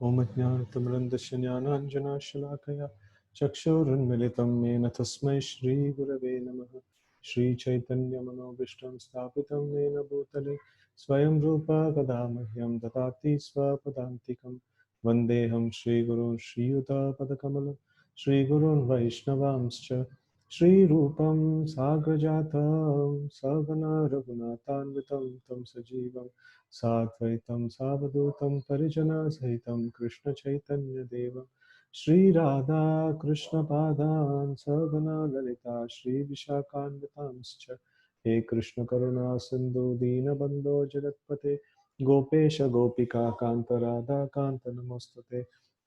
ॐ अज्ञानतिमिरन्धस्य ज्ञानाञ्जनशलाकया चक्षुरुन्मिलितं येन तस्मै श्रीगुरवे नमः। श्रीचैतन्यमनोभीष्टं स्थापितं येन भूतले स्वयं रूपा कदा मह्यं ददाति स्वपदान्तिकं। वन्देऽहं श्रीगुरून् श्रीयुतापदकमलं श्रीगुरून् वैष्णवांश्च श्रीरूपं साग्रजातं सहगना रघुनाथान्वितं तं सजीवं साद्वैतं सावधूतं परिजनसहितं कृष्णचैतन्यदेवं श्रीराधा कृष्णपादान् सगना ललिता श्रीविशाखान्वितांश्च हे कृष्णकरुणा सिन्धु दीनबन्धो जगत्पते गोपेश गोपिका कान्त राधा कान्त नमोस्तुते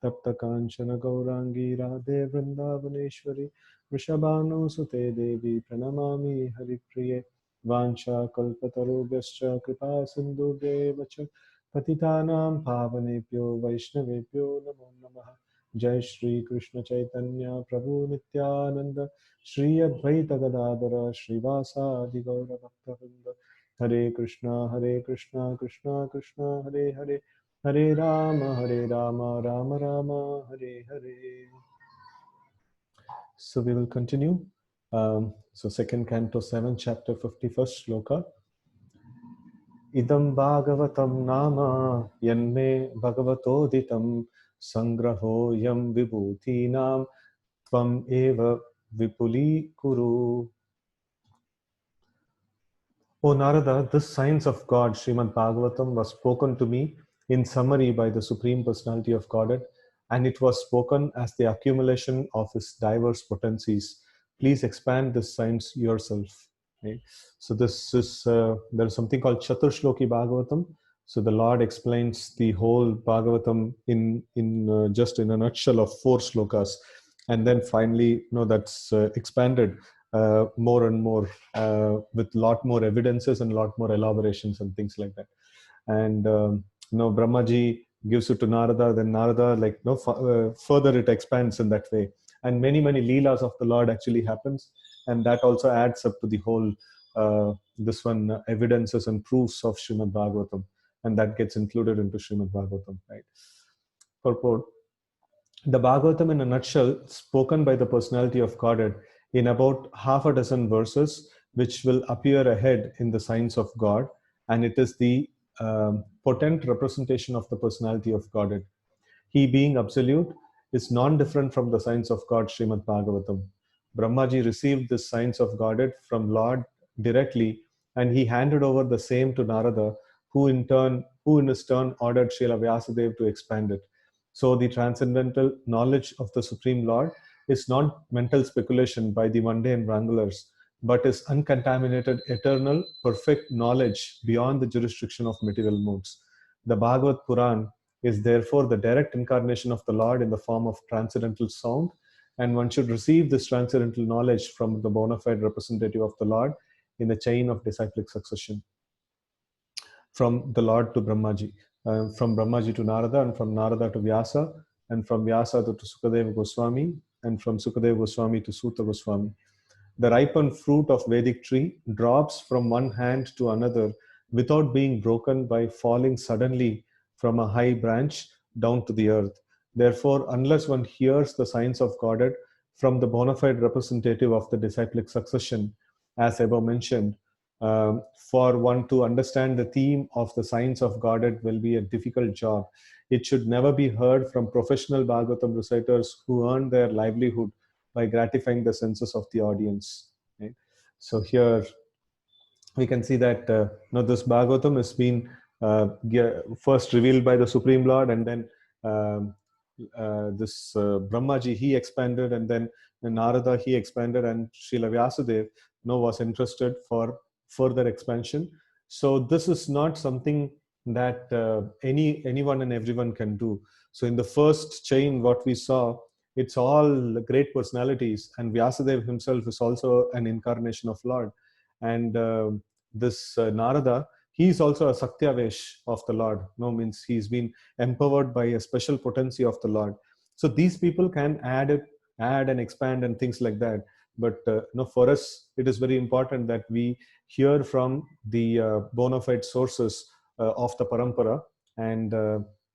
तप्त काञ्चन गौराङ्गी राधे वृन्दावनेश्वरी वृषभानुसुते देवी प्रणमामि हरिप्रिये वाञ्छाकल्पतरुभ्यश्च कृपा सिन्धुभ्येव च पतितानां पावनेभ्यो वैष्णवेभ्यो नमो नमः। जय श्री कृष्ण चैतन्य प्रभु नित्यानंद श्री अद्वैत गदाधर श्रीवासादि गौर भक्तवृंद। हरे Krishna Krishna Krishna Hare Hare Hare Ram Ram Ram Hare Hare. So we will continue. So second canto 7 chapter 51st shloka. Idam bhagavatam nama yanme bhagavatoditam sangraho yam vibhutinam tvam eva vipuli kuru. O Narada, this science of God, Srimad Bhagavatam, was spoken to me in summary by the Supreme Personality of Godhead, and it was spoken as the accumulation of His diverse potencies. Please expand this science yourself. Okay? So this is there is something called Chaturshloki Bhagavatam. So the Lord explains the whole Bhagavatam in just in a nutshell of 4 shlokas, and then finally, that's expanded more and more with lot more evidences and lot more elaborations and things like that. And Brahmaji gives it to Narada, then Narada further it expands in that way, and many leelas of the Lord actually happens, and that also adds up to the whole this one evidences and proofs of Srimad Bhagavatam, and that gets included into Srimad Bhagavatam, right? Purport. The Bhagavatam, in a nutshell, spoken by the personality of Godhead in about half a dozen verses, which will appear ahead in the Science of God, and it is the potent representation of the personality of Godhead. He, being absolute, is non-different from the Science of God, Srimad Bhagavatam. Brahmaji received this Science of Godhead from Lord directly, and he handed over the same to Narada, who in his turn ordered Srila Vyasadeva to expand it. So the transcendental knowledge of the Supreme Lord is not mental speculation by the mundane wranglers, but is uncontaminated, eternal, perfect knowledge beyond the jurisdiction of material modes. The Bhagavad Puran is therefore the direct incarnation of the Lord in the form of transcendental sound, and one should receive this transcendental knowledge from the bona fide representative of the Lord in the chain of disciplic succession, from the Lord to Brahmaji, from Brahmaji to Narada, and from Narada to Vyasa, and from Vyasa to Sukadeva Goswami, and from Sukadeva Goswami to Suta Goswami. The ripened fruit of Vedic tree drops from one hand to another without being broken by falling suddenly from a high branch down to the earth. Therefore, unless one hears the science of Godhead from the bona fide representative of the disciplic succession, as above mentioned, for one to understand the theme of the science of Godhead will be a difficult job. It should never be heard from professional Bhagavatam reciters who earn their livelihood by gratifying the senses of the audience. Right? So here we can see that this Bhagavatam has been first revealed by the Supreme Lord, and then this Brahmaji, he expanded, and then Narada, he expanded, and Srila Vyasadeva was interested for further expansion. So this is not something that anyone and everyone can do. So in the first chain, what we saw, it's all great personalities, and Vyasadeva himself is also an incarnation of Lord. And this Narada, he is also a Sakyavesh of the Lord. Means he's been empowered by a special potency of the Lord. So these people can add and expand and things like that. But for us, it is very important that we hear from the bona fide sources of the parampara, and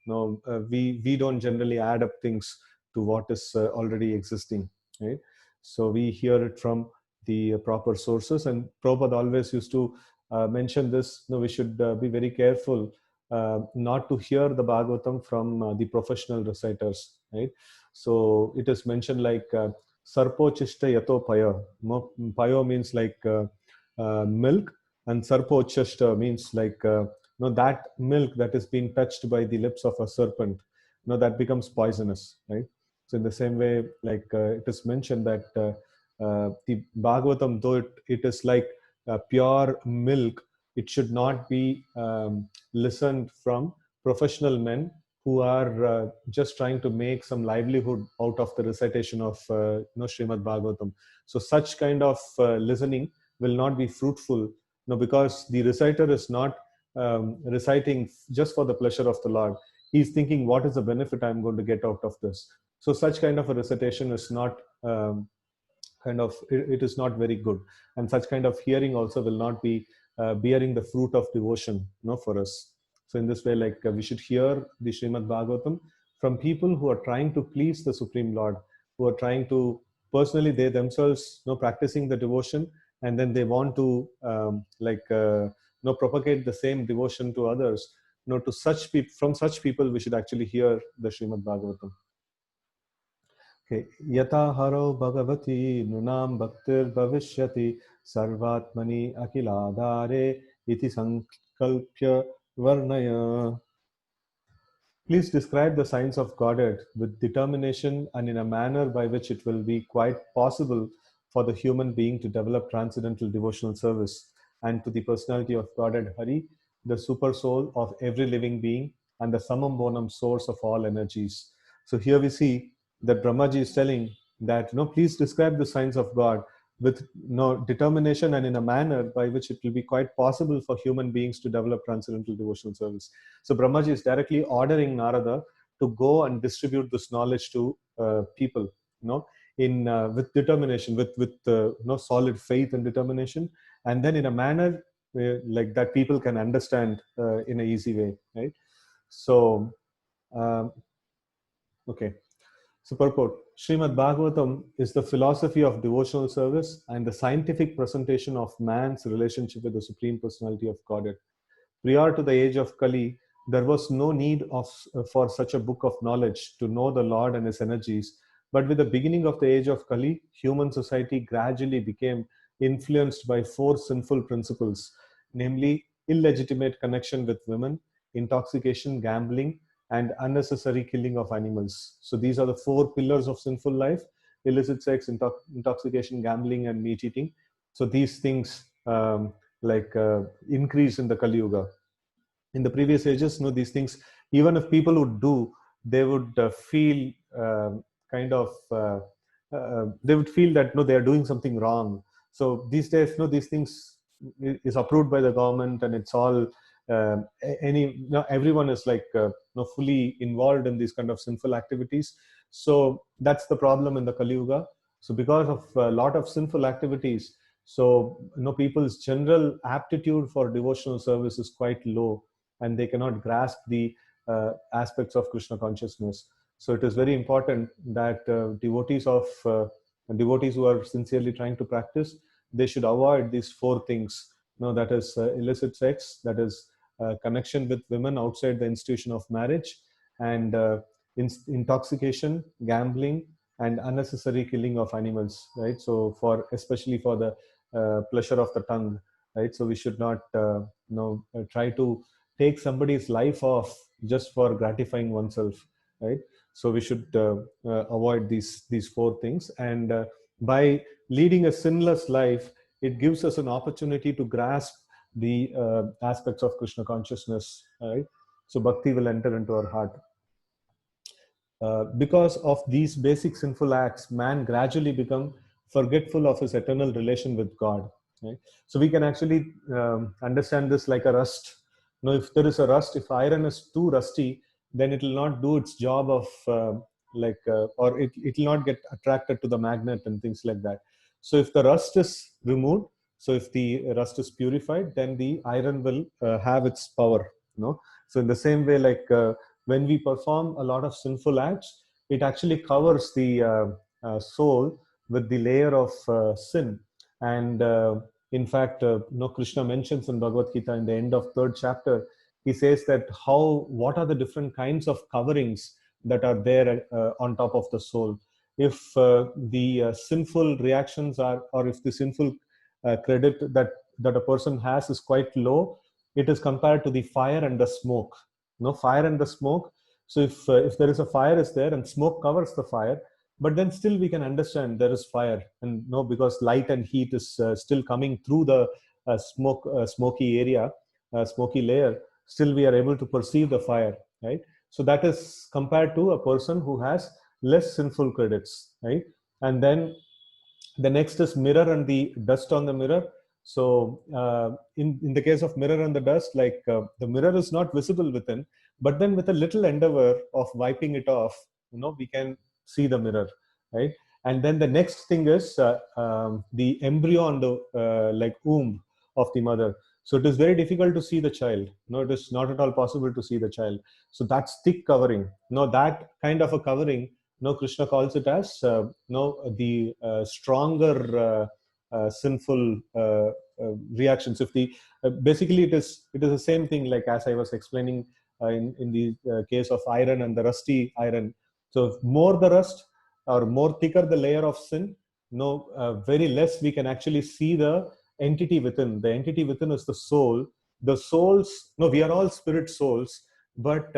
we don't generally add up things to what is already existing, right? So we hear it from the proper sources, and Prabhupada always used to mention this. We should be very careful not to hear the Bhagavatam from the professional reciters, right? So it is mentioned like Sarpo Chishta Yato Paya. Payo means like milk, and Sarpo Chishta means like that milk that is being touched by the lips of a serpent, that becomes poisonous, right? So in the same way, like it is mentioned that the Bhagavatam, though it is like pure milk, it should not be listened from professional men who are just trying to make some livelihood out of the recitation of Srimad Bhagavatam. So such kind of listening will not be fruitful, because the reciter is not reciting just for the pleasure of the Lord. He's thinking, what is the benefit I'm going to get out of this? So such kind of a recitation is not it is not very good, and such kind of hearing also will not be bearing the fruit of devotion, for us. So in this way, like we should hear the Srimad Bhagavatam from people who are trying to please the Supreme Lord, who are trying to personally, they themselves practicing the devotion, and then they want to propagate the same devotion to others. To such people, from such people we should actually hear the Srimad Bhagavatam. Okay. Yata haro bhagavati nunam bhaktir bhavishyati sarvatmani akiladare iti sankalpya varnaya. Please describe the signs of Godhead with determination and in a manner by which it will be quite possible for the human being to develop transcendental devotional service and to the personality of Godhead Hari, the super soul of every living being and the summum bonum source of all energies. So here we see that Brahmaji is telling that, please describe the signs of God with determination and in a manner by which it will be quite possible for human beings to develop transcendental devotional service. So Brahmaji is directly ordering Narada to go and distribute this knowledge to people, in with determination, with solid faith and determination, and then in a manner like that people can understand in an easy way, right? So, okay. So purport, Srimad Bhagavatam is the philosophy of devotional service and the scientific presentation of man's relationship with the Supreme Personality of Godhead. Prior to the age of Kali, there was no need for such a book of knowledge to know the Lord and his energies. But with the beginning of the age of Kali, human society gradually became influenced by four sinful principles, namely illegitimate connection with women, intoxication, gambling, and unnecessary killing of animals. So these are the four pillars of sinful life: illicit sex, intoxication, gambling, and meat eating. So these things increase in the Kali Yuga. In the previous ages, these things, even if people would do, they would feel they would feel that they are doing something wrong. So these days, these things is approved by the government, and it's all everyone is like fully involved in these kind of sinful activities. So that's the problem in the Kali Yuga. So because of a lot of sinful activities, so people's general aptitude for devotional service is quite low, and they cannot grasp the aspects of Krishna consciousness. So it is very important that devotees who are sincerely trying to practice, they should avoid these four things. That is illicit sex, that is connection with women outside the institution of marriage, and intoxication, gambling, and unnecessary killing of animals. Right. So especially for the pleasure of the tongue. Right. So we should not try to take somebody's life off just for gratifying oneself, right? So we should avoid these four things, and by leading a sinless life, it gives us an opportunity to grasp the aspects of Krishna consciousness, right? So bhakti will enter into our heart. Because of these basic sinful acts, man gradually become forgetful of his eternal relation with God. Right? So we can actually understand this like a rust. If there is a rust, if iron is too rusty, then it will not do its job of or it will not get attracted to the magnet and things like that. So if the rust is removed, so if the rust is purified, then the iron will have its power. So in the same way, like when we perform a lot of sinful acts, it actually covers the soul with the layer of sin. And in fact, Krishna mentions in Bhagavad Gita in the end of third chapter, he says that what are the different kinds of coverings that are there on top of the soul. If the sinful reactions are, or if the sinful credit that a person has is quite low, it is compared to the fire and the smoke. Fire and the smoke. So if there is a fire is there and smoke covers the fire, but then still we can understand there is fire, and because light and heat is still coming through the smoky area, smoky layer. Still we are able to perceive the fire, right? So that is compared to a person who has less sinful credits, right? And then the next is mirror and the dust on the mirror. So in the case of mirror and the dust, like the mirror is not visible within, but then with a little endeavor of wiping it off, we can see the mirror, right? And then the next thing is the embryo on the like womb of the mother. So it is very difficult to see the child. It is not at all possible to see the child. So that's thick covering. That kind of a covering, Krishna calls it as the stronger sinful reactions. If the basically it is the same thing, like as I was explaining in the case of iron and the rusty iron. So more the rust or more thicker the layer of sin, very less we can actually see the entity within. The entity within is the soul. The souls, we are all spirit souls, but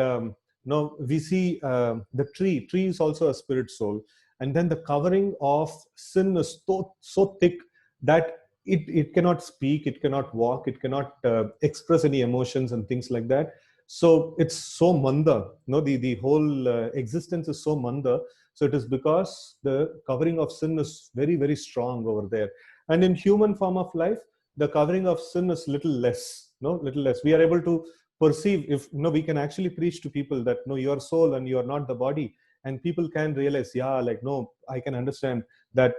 we see the tree. Tree is also a spirit soul, and then the covering of sin is so thick that it cannot speak, it cannot walk, it cannot express any emotions and things like that. So it's so manda. The whole existence is so manda. So it is because the covering of sin is very, very strong over there. And in human form of life, the covering of sin is little less. Little less. We are able to perceive, if we can actually preach to people that no, you are soul and you are not the body, and people can realize, yeah, like, no, I can understand that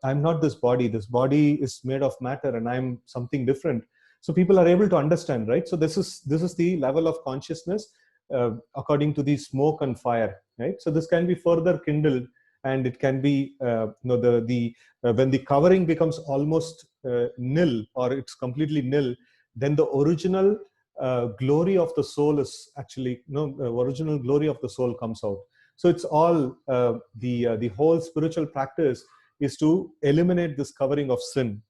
I'm not this body. This body is made of matter and I'm something different. So people are able to understand, right? So this is the level of consciousness according to the smoke and fire, right? So this can be further kindled, and it can be when the covering becomes almost nil, or it's completely nil, then the original glory of the soul is actually original glory of the soul comes out. So it's all the whole spiritual practice is to eliminate this covering of sin.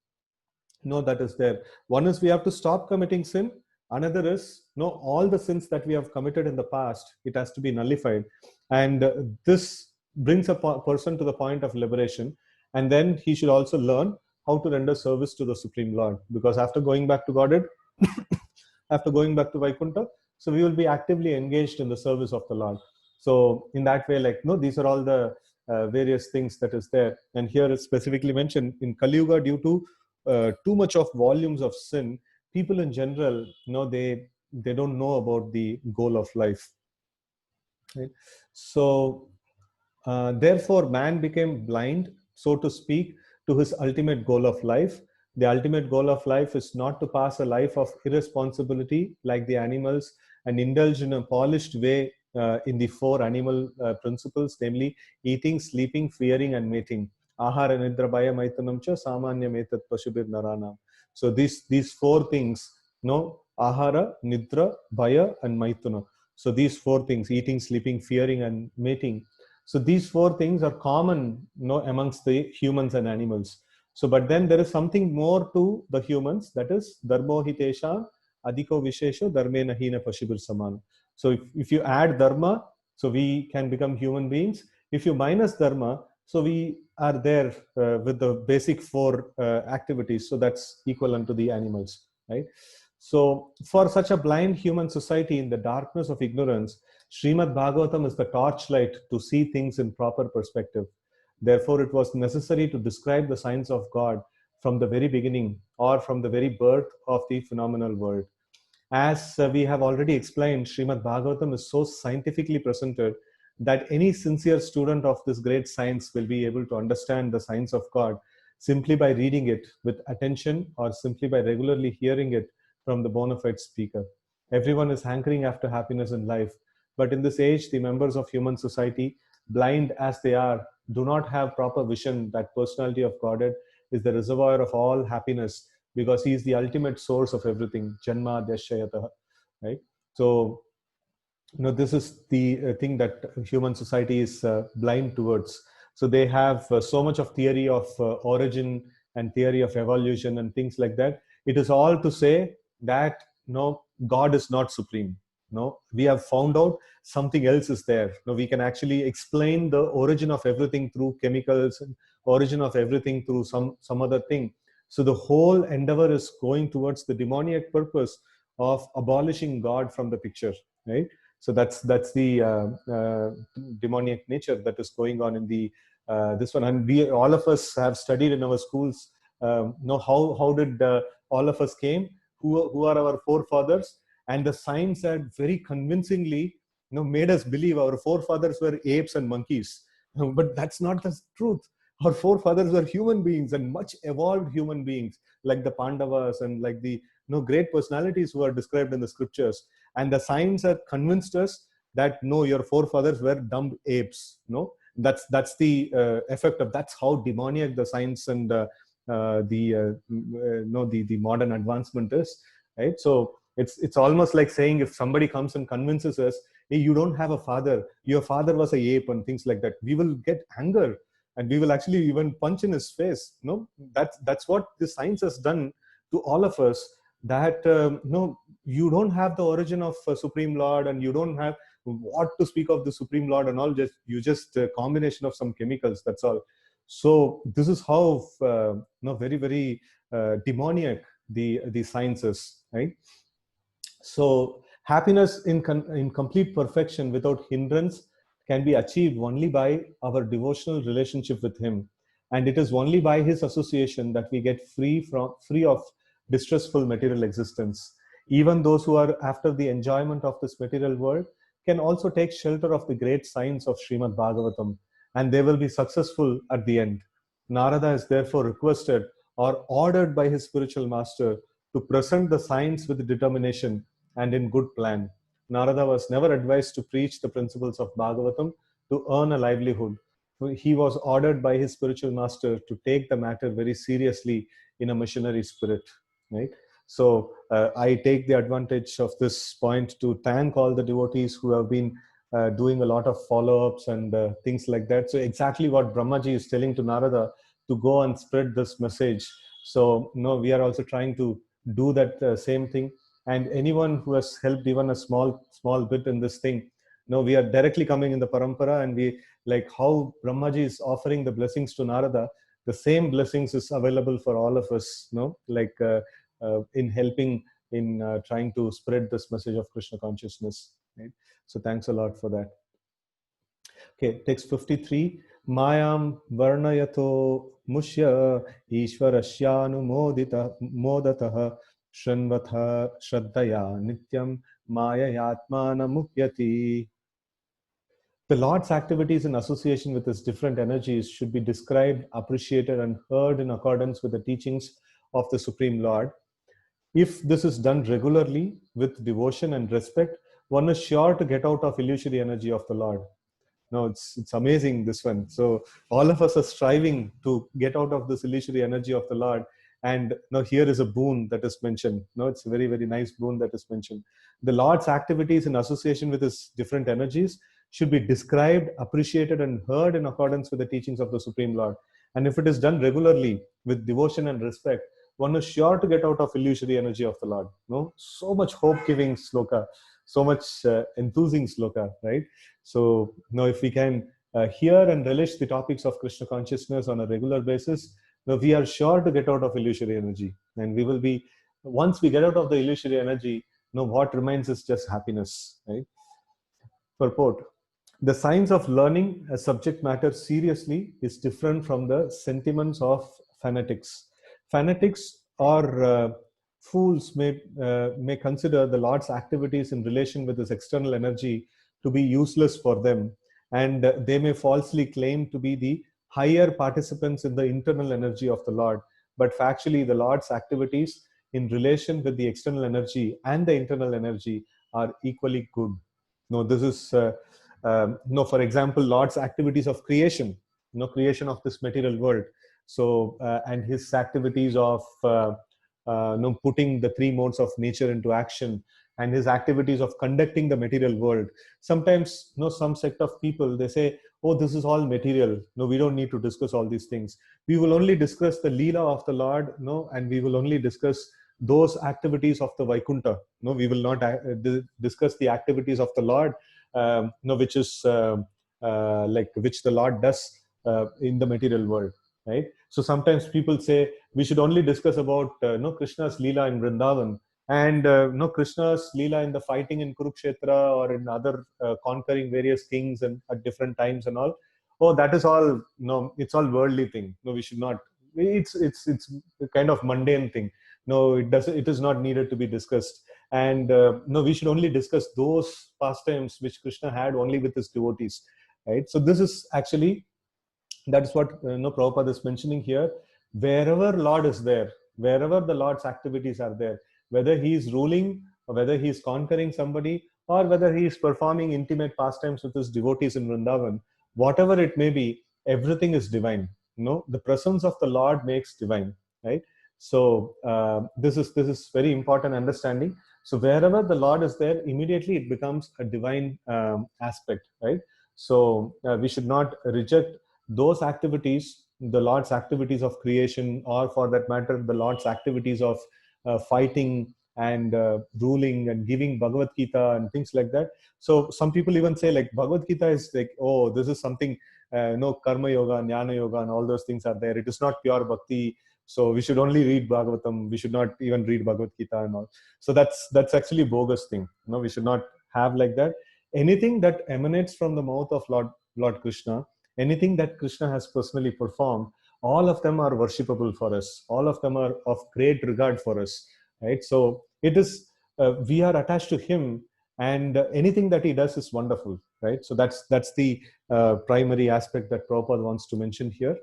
That is there. One is we have to stop committing sin. Another is all the sins that we have committed in the past, it has to be nullified, and this brings a person to the point of liberation. And then he should also learn how to render service to the Supreme Lord, because after going back to Godhead, after going back to Vaikuntha, so we will be actively engaged in the service of the Lord. So in that way, like, these are all the various things that is there. And here is specifically mentioned in Kali Yuga, due to too much of volumes of sin, people in general, they don't know about the goal of life. Right? So therefore, man became blind, so to speak, to his ultimate goal of life. The ultimate goal of life is not to pass a life of irresponsibility like the animals and indulge in a polished way in the four animal principles, namely eating, sleeping, fearing, and mating. Ahara, nidra, bhaya, maitunam cha samanya metat pashubir narana. So these four things, ahara, nidra, bhaya, and maituna. So these four things, eating, sleeping, fearing, and mating. So these four things are common, amongst the humans and animals. So, but then there is something more to the humans, that is dharmo hitesha adhiko vishesho dharmena hina pashubir samana. So if you add dharma, so we can become human beings. If you minus dharma, so we are there with the basic four activities. So that's equivalent to the animals, right? So for such a blind human society in the darkness of ignorance, Srimad Bhagavatam is the torchlight to see things in proper perspective. Therefore, it was necessary to describe the signs of God from the very beginning, or from the very birth of the phenomenal world. As we have already explained, Srimad Bhagavatam is so scientifically presented that any sincere student of this great science will be able to understand the signs of God simply by reading it with attention, or simply by regularly hearing it from the bona fide speaker. Everyone is hankering after happiness in life, But in this age, the members of human society, blind as they are, do not have proper vision that personality of Godhead is the reservoir of all happiness, because he is the ultimate source of everything. Janma Deshayatah, right? So, this is the thing that human society is blind towards. So they have so much of theory of origin and theory of evolution and things like that. It is all to say that no, God is not supreme. No, we have found out something else is there. No, we can actually explain the origin of everything through chemicals and origin of everything through some other thing. So the whole endeavor is going towards the demoniac purpose of abolishing God from the picture, right? So that's the demoniac nature that is going on in the this one. And we all of us have studied in our schools. Know how did all of us came? Who are our forefathers? And the science had very convincingly made us believe our forefathers were apes and monkeys. But that's not the truth. Our forefathers were human beings, and much evolved human beings, like the Pandavas and like the great personalities who are described in the scriptures. And the science had convinced us that no, your forefathers were dumb apes. No, that's the effect of, that's how demoniac the science and the modern advancement is, right? So it's almost like saying, if somebody comes and convinces us, hey, you don't have a father, your father was a ape and things like that, we will get anger and we will actually even punch in his face. No, that's what the science has done to all of us, that no, you don't have the origin of Supreme Lord, and you don't have what to speak of the Supreme Lord and all. Just a combination of some chemicals, that's all. So this is how very, very demoniac the science is, right? So happiness in complete perfection without hindrance can be achieved only by our devotional relationship with him, and it is only by his association that we get free of distressful material existence. Even those who are after the enjoyment of this material world can also take shelter of the great signs of Srimad Bhagavatam, and they will be successful at the end. Narada is therefore requested or ordered by his spiritual master to present the science with determination and in good plan. Narada was never advised to preach the principles of Bhagavatam to earn a livelihood. He was ordered by his spiritual master to take the matter very seriously in a missionary spirit, right? So I take the advantage of this point to thank all the devotees who have been doing a lot of follow-ups and things like that. So exactly what Brahmaji is telling to Narada, to go and spread this message. So we are also trying to do that same thing. And anyone who has helped even a small bit in this thing, we are directly coming in the parampara, and we, like how Brahmaji is offering the blessings to Narada, the same blessings is available for all of us, in helping in trying to spread this message of Krishna consciousness, right? So thanks a lot for that. Okay, text 53. Mayam varnayato mushya ishwarashyanu modatah shranvatha shraddaya nityam mayayatmana mupyati. The Lord's activities in association with his different energies should be described, appreciated, and heard in accordance with the teachings of the Supreme Lord. If this is done regularly with devotion and respect, one is sure to get out of illusory energy of the Lord. No, it's amazing, this one. So all of us are striving to get out of this illusory energy of the Lord. And now here is a boon that is mentioned. No, it's a very, very nice boon that is mentioned. The Lord's activities in association with his different energies should be described, appreciated, and heard in accordance with the teachings of the Supreme Lord. And if it is done regularly with devotion and respect, one is sure to get out of illusory energy of the Lord. No, so much hope-giving sloka, so much enthusing sloka, right? So now, if we can hear and relish the topics of Krishna consciousness on a regular basis, now we are sure to get out of illusory energy, and we will be, once we get out of the illusory energy, what remains is just happiness, right? Purport. The science of learning a subject matter seriously is different from the sentiments of fanatics. Fanatics or fools may consider the Lord's activities in relation with his external energy to be useless for them, and they may falsely claim to be the higher participants in the internal energy of the Lord. But factually, the Lord's activities in relation with the external energy and the internal energy are equally good. No, this is no. For example, Lord's activities of creation, creation of this material world. So and his activities of putting the three modes of nature into action, and his activities of conducting the material world. Sometimes, some sect of people, they say, "Oh, this is all material. No, we don't need to discuss all these things. We will only discuss the Leela of the Lord, and we will only discuss those activities of the Vaikuntha. No, we will not discuss the activities of the Lord, which is like which the Lord does in the material world, right? So sometimes people say we should only discuss about Krishna's Leela in Vrindavan, and Krishna's Leela in the fighting in Kurukshetra or in other conquering various kings and at different times and all. Oh, that is all. No, it's all worldly thing. No, we should not. It's a kind of mundane thing. No, it is not needed to be discussed. And no, we should only discuss those pastimes which Krishna had only with his devotees, right? So this is actually, that is what Prabhupada is mentioning here. Wherever Lord is there, wherever the Lord's activities are there, whether he is ruling or whether he is conquering somebody or whether he is performing intimate pastimes with his devotees in Vrindavan, whatever it may be, everything is divine. The presence of the Lord makes divine, right? So this is very important understanding. So wherever the Lord is there, immediately it becomes a divine aspect, right? So we should not reject those activities, the Lord's activities of creation, or for that matter, the Lord's activities of fighting and ruling and giving Bhagavad Gita and things like that. So some people even say like Bhagavad Gita is like, oh, this is something, Karma Yoga, Jnana Yoga, and all those things are there. It is not pure bhakti. So we should only read Bhagavatam. We should not even read Bhagavad Gita and all. So that's actually bogus thing. We should not have like that. Anything that emanates from the mouth of Lord Krishna, anything that Krishna has personally performed, all of them are worshipable for us. All of them are of great regard for us, right? So it is, we are attached to him, and anything that he does is wonderful, right? So that's the primary aspect that Prabhupada wants to mention here.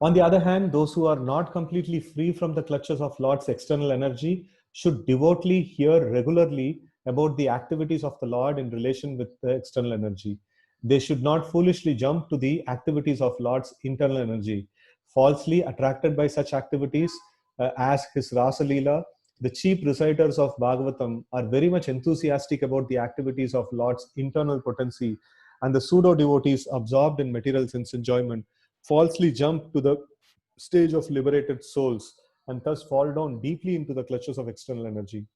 On the other hand, those who are not completely free from the clutches of Lord's external energy should devotedly hear regularly about the activities of the Lord in relation with the external energy. They should not foolishly jump to the activities of Lord's internal energy. Falsely attracted by such activities as his Rasa Leela, the cheap reciters of Bhagavatam are very much enthusiastic about the activities of Lord's internal potency, and the pseudo devotees absorbed in material sense enjoyment falsely jump to the stage of liberated souls and thus fall down deeply into the clutches of external energy.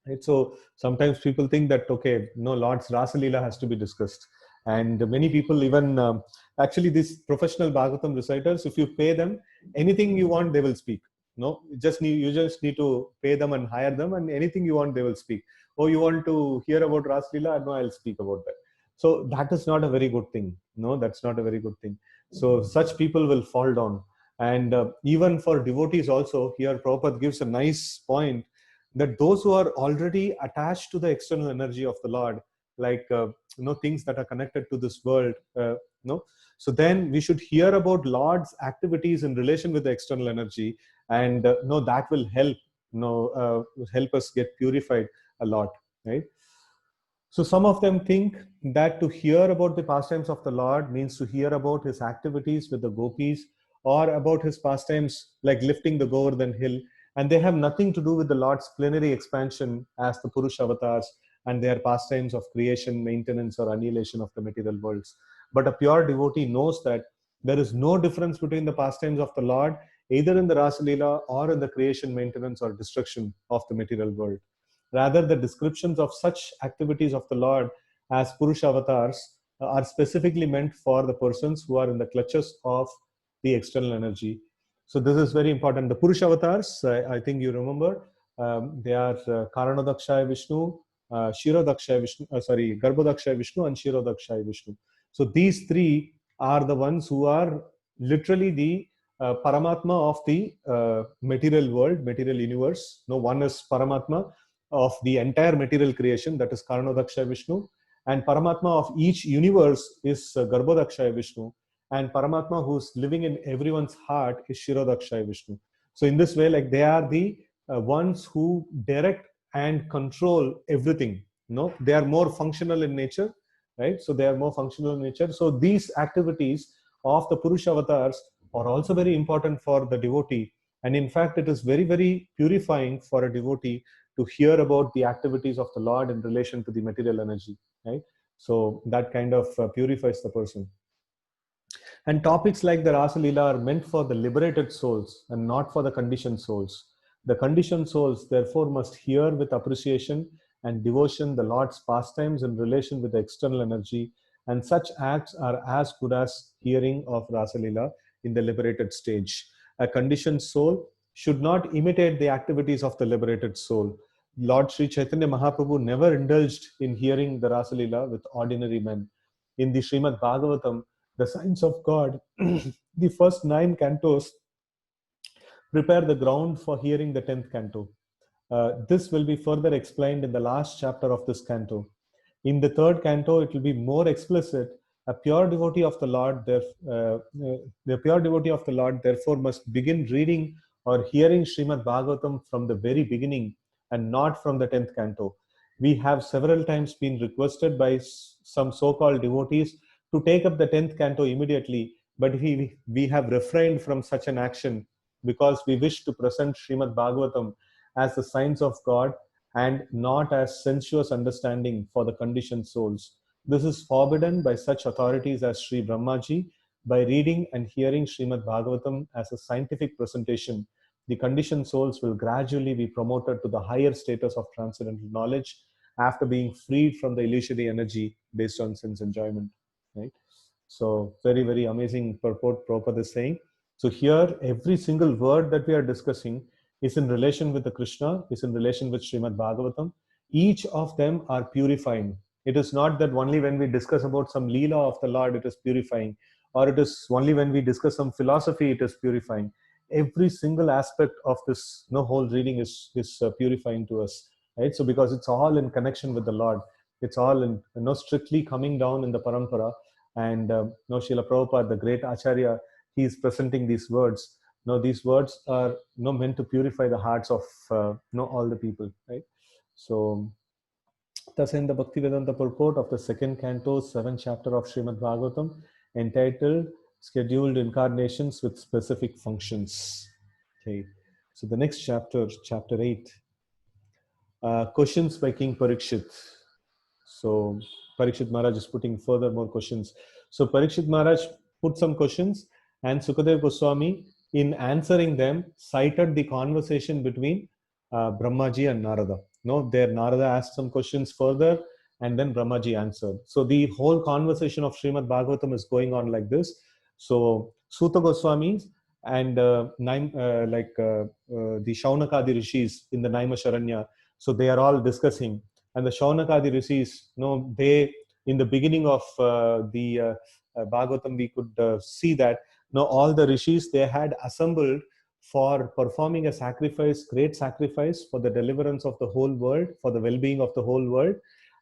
Right? So sometimes people think that, okay, no, Lord's Rasa Leela has to be discussed. And many people even, actually these professional Bhagavatam reciters, if you pay them, anything you want, they will speak. No, you just need to pay them and hire them, and anything you want, they will speak. Oh, you want to hear about Rasa Leela? No, I'll speak about that. So that is not a very good thing. No, that's not a very good thing. So such people will fall down. And even for devotees also, here Prabhupada gives a nice point that those who are already attached to the external energy of the Lord, like things that are connected to this world, so then we should hear about Lord's activities in relation with the external energy, and that will help us get purified a lot, right? So some of them think that to hear about the pastimes of the Lord means to hear about his activities with the gopis, or about his pastimes like lifting the Govardhan hill, and they have nothing to do with the Lord's plenary expansion as the Purusha avatars and their pastimes of creation, maintenance, or annihilation of the material worlds. But a pure devotee knows that there is no difference between the pastimes of the Lord, either in the Rasa Leela or in the creation, maintenance, or destruction of the material world. Rather, the descriptions of such activities of the Lord as Purusha avatars are specifically meant for the persons who are in the clutches of the external energy. So this is very important. The Purusha avatars, I think you remember, they are Karanodakshaya Vishnu, Shirodakshaya Vishnu, Garbhodakshaya Vishnu, and Shirodakshaya Vishnu. So these three are the ones who are literally the Paramatma of the material world, material universe. No, one is Paramatma of the entire material creation, that is Karanodakshaya Vishnu, and Paramatma of each universe is Garbhodakshaya Vishnu, and Paramatma who's living in everyone's heart is Shirodakshaya Vishnu. So in this way, like they are the ones who direct and control everything, No, they are more functional in nature, right? So they are more functional in nature. So these activities of the Purusha avatars are also very important for the devotee. And in fact, it is very, very purifying for a devotee to hear about the activities of the Lord in relation to the material energy, right? So that kind of purifies the person. And topics like the Rasa Leela are meant for the liberated souls and not for the conditioned souls. The conditioned souls, therefore, must hear with appreciation and devotion the Lord's pastimes in relation with the external energy, and such acts are as good as hearing of Rasa Leela in the liberated stage. A conditioned soul should not imitate the activities of the liberated soul. Lord Sri Chaitanya Mahaprabhu never indulged in hearing the Rasa Leela with ordinary men. In the Srimad Bhagavatam, the Signs of God, the first 9 cantos prepare the ground for hearing the 10th canto. This will be further explained in the last chapter of this canto. In the third canto, it will be more explicit. A pure devotee of the Lord, the pure devotee of the Lord, therefore, must begin reading or hearing Srimad Bhagavatam from the very beginning and not from the 10th canto. We have several times been requested by some so-called devotees to take up the 10th canto immediately, but we have refrained from such an action because we wish to present Srimad Bhagavatam as the signs of God and not as sensuous understanding for the conditioned souls. This is forbidden by such authorities as Sri Brahmaji. By reading and hearing Srimad Bhagavatam as a scientific presentation, the conditioned souls will gradually be promoted to the higher status of transcendental knowledge after being freed from the illusory energy based on sense enjoyment. Right? So, very, very amazing purport Prabhupada is saying. So, here, every single word that we are discussing is in relation with the Krishna, is in relation with Srimad Bhagavatam. Each of them are purifying. It is not that only when we discuss about some Leela of the Lord, it is purifying, or it is only when we discuss some philosophy, it is purifying. Every single aspect of this whole reading is purifying to us, right? So because it's all in connection with the Lord, it's all in strictly coming down in the parampara. And Srila Prabhupada, the great Acharya, he is presenting these words. These words are meant to purify the hearts of all the people, right? So thus in the Bhaktivedanta purport of the second canto, 7th chapter of Srimad Bhagavatam, entitled Scheduled Incarnations with Specific Functions. Okay, so the next chapter, chapter 8, questions by King Parikshit. So Parikshit Maharaj is putting further more questions. So Parikshit Maharaj put some questions, and Sukadeva Goswami, in answering them, cited the conversation between Brahmaji and Narada. There Narada asked some questions further, and then Brahmaji answered. So the whole conversation of Srimad Bhagavatam is going on like this. So Suta Goswami and the Shaunakadi rishis in the Naimisharanya, so they are all discussing. And the Shaunakadi rishis, they, in the beginning of the Bhagavatam, we could see that all the rishis, they had assembled for performing a sacrifice, great sacrifice for the deliverance of the whole world, for the well-being of the whole world.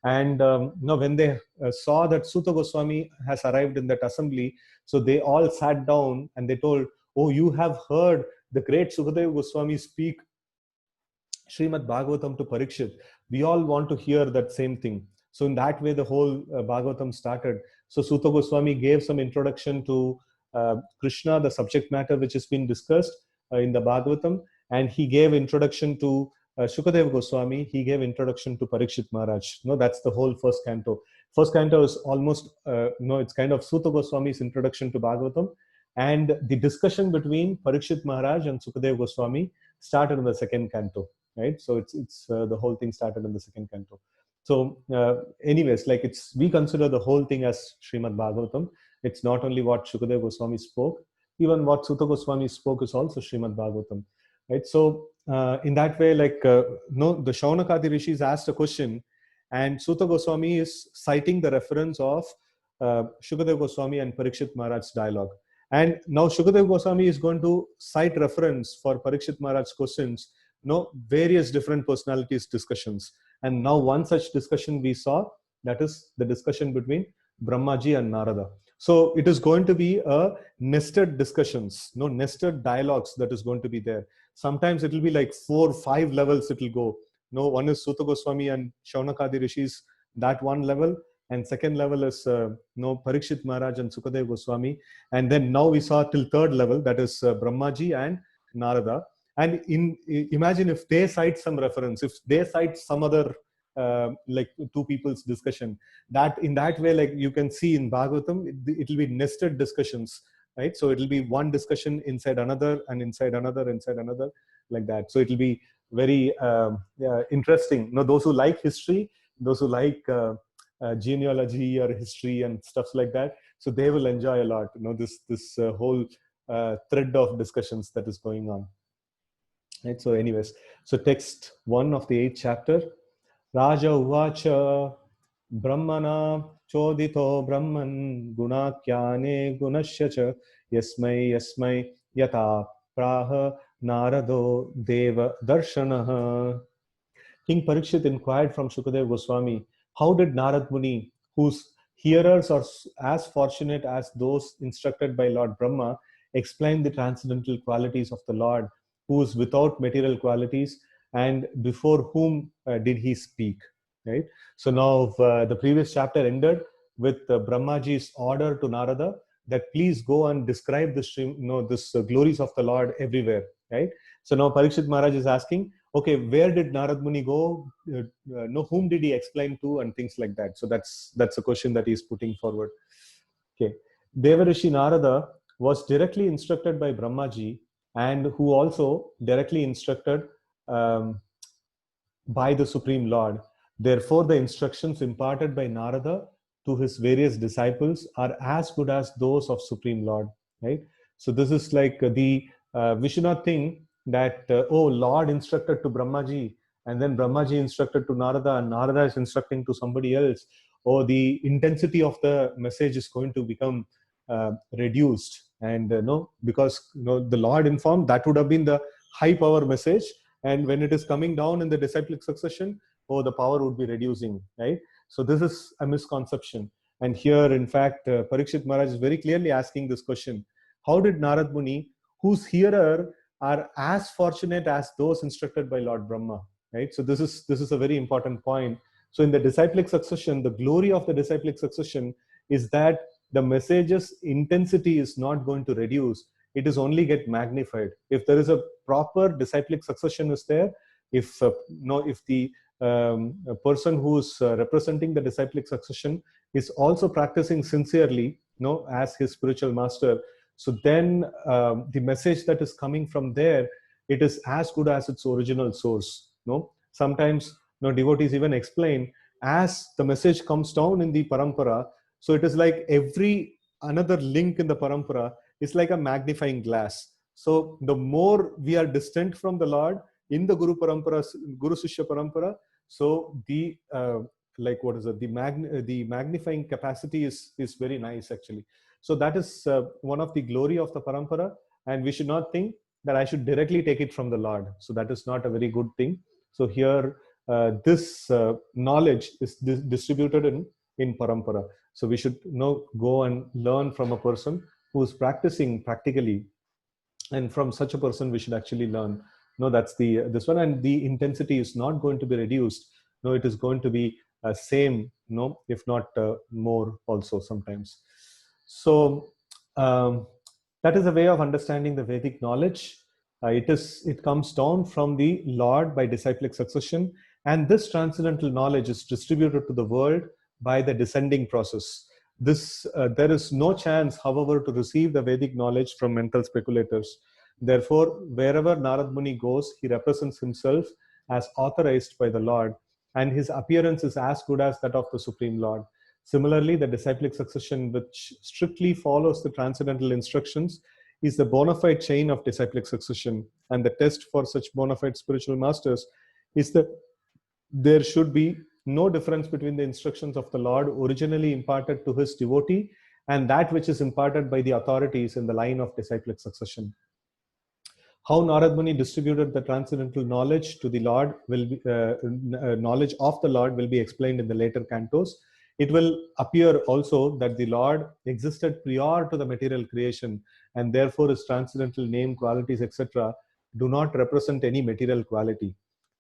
And when they saw that Suta Goswami has arrived in that assembly, so they all sat down and they told, "Oh, you have heard the great Sukadeva Goswami speak Srimad Bhagavatam to Parikshit. We all want to hear that same thing." So in that way, the whole Bhagavatam started. So Suta Goswami gave some introduction to Krishna, the subject matter which has been discussed in the Bhagavatam, and he gave introduction to Shukadeva Goswami. He gave introduction to Parikshit Maharaj. That's the whole first canto. First canto is almost, it's kind of Suta Goswami's introduction to Bhagavatam, and the discussion between Parikshit Maharaj and Sukadeva Goswami started in the second canto. Right, so it's the whole thing started in the second canto. So, anyways, like we consider the whole thing as Srimad Bhagavatam. It's not only what Shukadeva Goswami spoke, even what Suta Goswami spoke is also Srimad Bhagavatam. Right, so in that way, the Shaunakadi rishis asked a question, and Suta Goswami is citing the reference of Shukadeva Goswami and Parikshit Maharaj's dialogue. And now Shukadeva Goswami is going to cite reference for Parikshit Maharaj's questions, various different personalities discussions. And now one such discussion we saw, that is the discussion between Brahmaji and Narada. So it is going to be a nested discussions, nested dialogues that is going to be there. Sometimes it will be like 4 or 5 levels it will go. No, one is Suta Goswami and Shaunakadi Rishis, that one level. And second level is Parikshit Maharaj and Sukadev Goswami. And then now we saw till third level, that is Brahmaji and Narada. And imagine if they cite some reference, if they cite some other like two people's discussion, that in that way, like you can see in Bhagavatam, it will be nested discussions, right? So it will be one discussion inside another and inside another, like that. So it will be very interesting. Those who like history, those who like genealogy or history and stuff like that, so they will enjoy a lot. This whole thread of discussions that is going on. Right. So, anyways, so text 1 of the 8th chapter. Raja Uvacha Brahmana Chodito Brahman Gunakyane Gunasya Yasmai Yata Praha Narado Deva Darshanaha. King Parikshit inquired from Shukadev Goswami, how did Narad Muni, whose hearers are as fortunate as those instructed by Lord Brahma, explain the transcendental qualities of the Lord, who is without material qualities, and before whom did he speak? Right. So now the previous chapter ended with Brahmaji's order to Narada that please go and describe the stream, this glories of the Lord everywhere. Right. So now Parikshit Maharaj is asking, okay, where did Narad Muni go? Whom did he explain to, and things like that. So that's a question that he is putting forward. Okay, Devarishi Narada was directly instructed by Brahmaji, and who also directly instructed by the Supreme Lord. Therefore, the instructions imparted by Narada to his various disciples are as good as those of Supreme Lord. Right. So this is like we should not think that Lord instructed to Brahmaji, and then Brahmaji instructed to Narada, and Narada is instructing to somebody else. The intensity of the message is going to become reduced, and because the Lord informed, that would have been the high power message, and when it is coming down in the disciplic succession, the power would be reducing, right? So this is a misconception. And here, in fact, Parikshit Maharaj is very clearly asking this question: how did Narad Muni, whose hearer are as fortunate as those instructed by Lord Brahma, right? So this is a very important point. So in the disciplic succession, the glory of the disciplic succession is that the message's intensity is not going to reduce. It is only get magnified. If there is a proper disciplic succession is there, if the a person who is representing the disciplic succession is also practicing sincerely, as his spiritual master, so then the message that is coming from there, it is as good as its original source. Sometimes devotees even explain, as the message comes down in the parampara, so it is like every another link in the parampara is like a magnifying glass. So the more we are distant from the Lord in the Guru Parampara, Guru Sishya Parampara, so the the magnifying capacity is very nice actually. So that is one of the glory of the Parampara, and we should not think that I should directly take it from the Lord. So that is not a very good thing. So here this knowledge is distributed in Parampara. So we should go and learn from a person who is practicing practically, and from such a person we should actually learn. That's this one, and the intensity is not going to be reduced. It is going to be same, if not more also sometimes. So that is a way of understanding the Vedic knowledge. It comes down from the Lord by disciplic succession, and this transcendental knowledge is distributed to the world by the descending process. There is no chance, however, to receive the Vedic knowledge from mental speculators. Therefore, wherever Narad Muni goes, he represents himself as authorized by the Lord, and his appearance is as good as that of the Supreme Lord. Similarly, the disciplic succession, which strictly follows the transcendental instructions, is the bona fide chain of disciplic succession. And the test for such bona fide spiritual masters is that there should be no difference between the instructions of the Lord originally imparted to his devotee and that which is imparted by the authorities in the line of disciplic succession. How Narad Muni distributed the transcendental knowledge to the Lord knowledge of the Lord will be explained in the later cantos. It will appear also that the Lord existed prior to the material creation, and therefore his transcendental name, qualities, etc., do not represent any material quality.